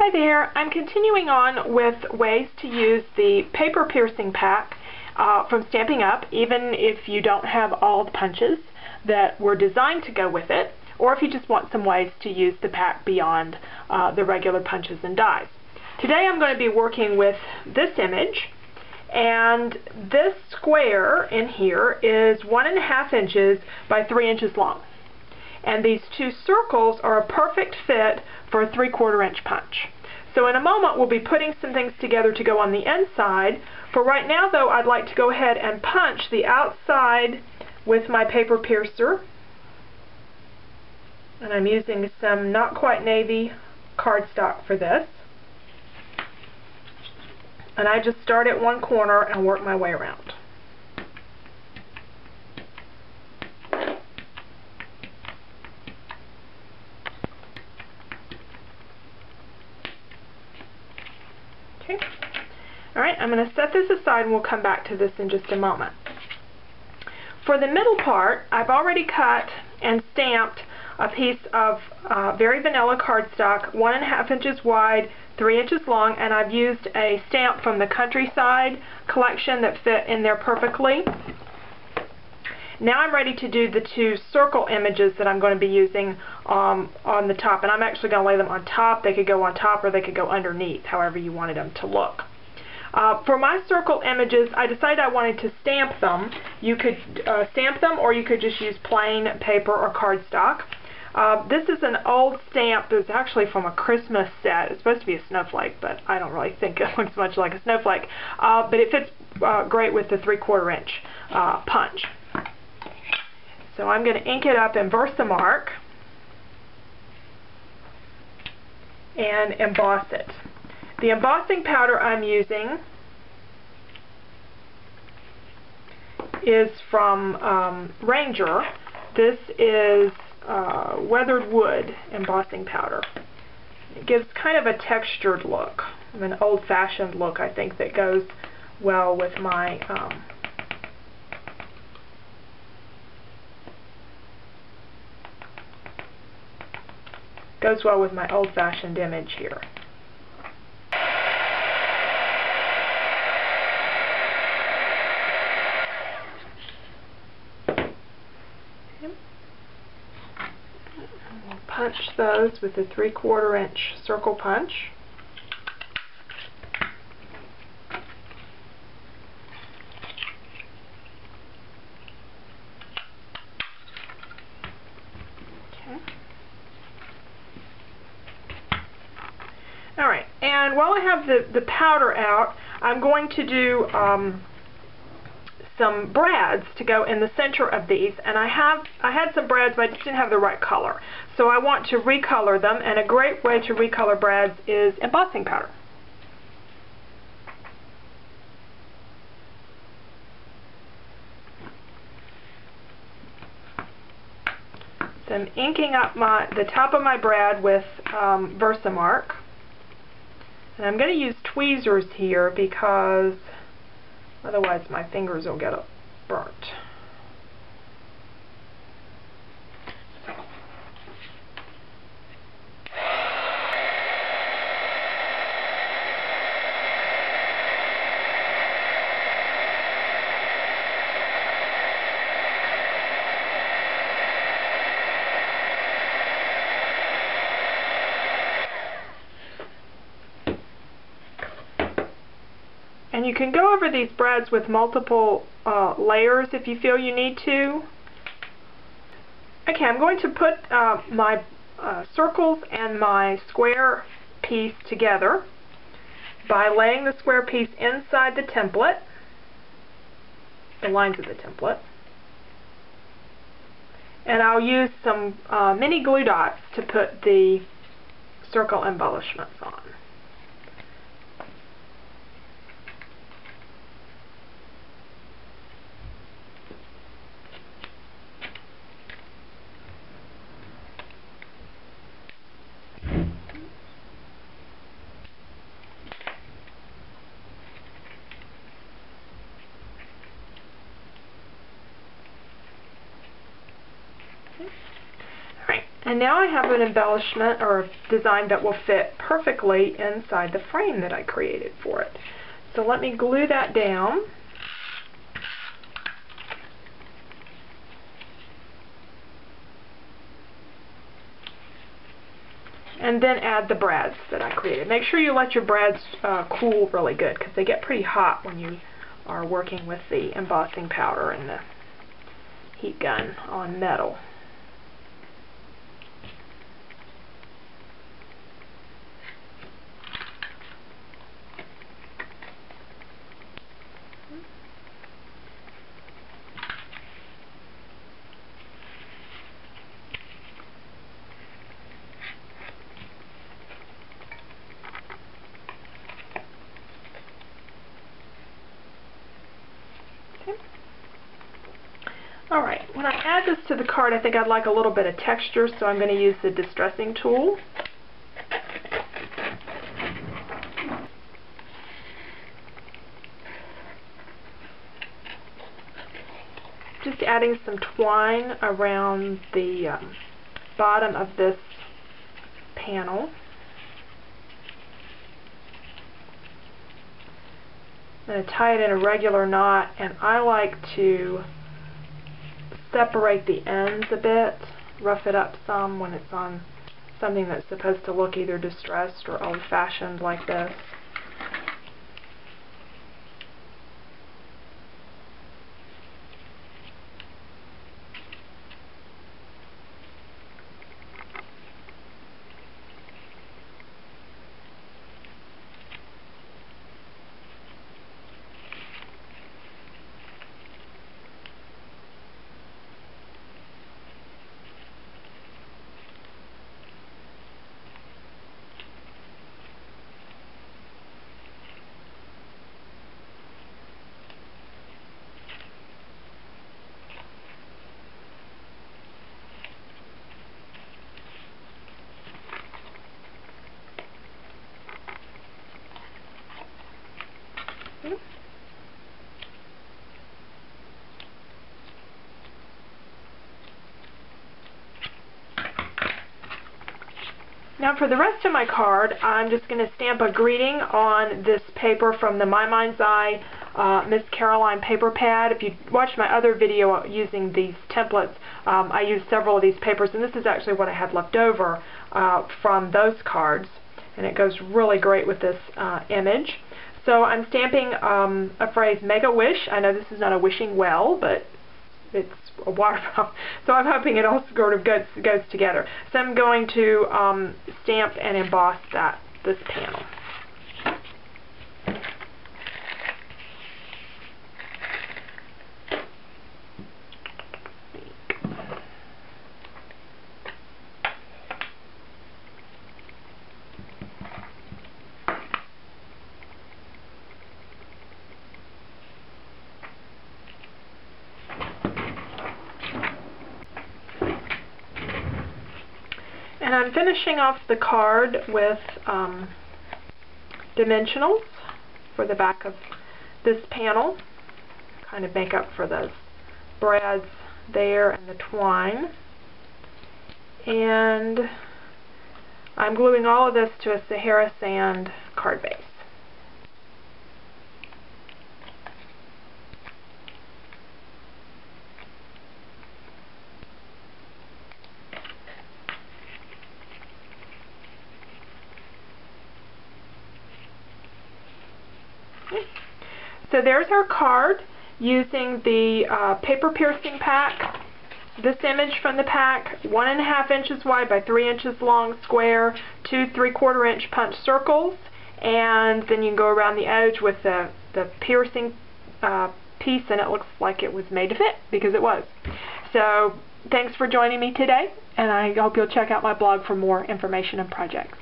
Hi there, I'm continuing on with ways to use the paper piercing pack from Stampin' Up, even if you don't have all the punches that were designed to go with it, or if you just want some ways to use the pack beyond the regular punches and dies. Today I'm going to be working with this image, and this square in here is 1.5 inches by 3 inches long. And these two circles are a perfect fit for a 3/4 inch punch. So in a moment we'll be putting some things together to go on the inside. For right now though, I'd like to go ahead and punch the outside with my paper piercer. And I'm using some not quite navy cardstock for this. And I just start at one corner and work my way around. Okay. Alright, I'm going to set this aside and we'll come back to this in just a moment. For the middle part, I've already cut and stamped a piece of very vanilla cardstock, 1.5 inches wide, 3 inches long, and I've used a stamp from the Countryside collection that fit in there perfectly. Now I'm ready to do the two circle images that I'm going to be using on the top, and I'm actually going to lay them on top. They could go on top or they could go underneath, however you wanted them to look. For my circle images, I decided I wanted to stamp them. You could stamp them, or you could just use plain paper or cardstock. This is an old stamp that's actually from a Christmas set. It's supposed to be a snowflake, but I don't really think it looks much like a snowflake. But it fits great with the 3/4 inch punch. So I'm going to ink it up in Versamark and emboss it. The embossing powder I'm using is from Ranger. This is weathered wood embossing powder. It gives kind of a textured look, an old-fashioned look, I think, that goes well with my old-fashioned image here. We'll punch those with a 3/4 inch circle punch. Alright, and while I have the powder out, I'm going to do some brads to go in the center of these, and I had some brads, but I just didn't have the right color. So I want to recolor them, and a great way to recolor brads is embossing powder. So I'm inking up the top of my brad with Versamark. And I'm going to use tweezers here because otherwise my fingers will get burnt. And you can go over these brads with multiple layers if you feel you need to. Okay, I'm going to put my circles and my square piece together by laying the square piece inside the template, the lines of the template. And I'll use some mini glue dots to put the circle embellishments on. And now I have an embellishment or design that will fit perfectly inside the frame that I created for it. So let me glue that down. And then add the brads that I created. Make sure you let your brads cool really good, because they get pretty hot when you are working with the embossing powder and the heat gun on metal. Alright, when I add this to the card, I think I'd like a little bit of texture, so I'm going to use the distressing tool. Just adding some twine around the bottom of this panel. I'm going to tie it in a regular knot, and I like to separate the ends a bit, rough it up some when it's on something that's supposed to look either distressed or old-fashioned like this. Now for the rest of my card, I'm just going to stamp a greeting on this paper from the My Mind's Eye Miss Caroline paper pad. If you watched my other video using these templates, I used several of these papers, and this is actually what I had left over from those cards, and it goes really great with this image. So I'm stamping a phrase, make a wish. I know this is not a wishing well, but it's a water pump, so I'm hoping it all sort of goes together. So I'm going to stamp and emboss this panel. And I'm finishing off the card with dimensionals for the back of this panel, kind of make up for those brads there and the twine. And I'm gluing all of this to a Sahara sand card base. So there's our card using the paper piercing pack. This image from the pack, 1.5 inches wide by 3 inches long square, 2 3/4 inch punch circles, and then you can go around the edge with the piercing piece, and it looks like it was made to fit, because it was. So thanks for joining me today, and I hope you'll check out my blog for more information and projects.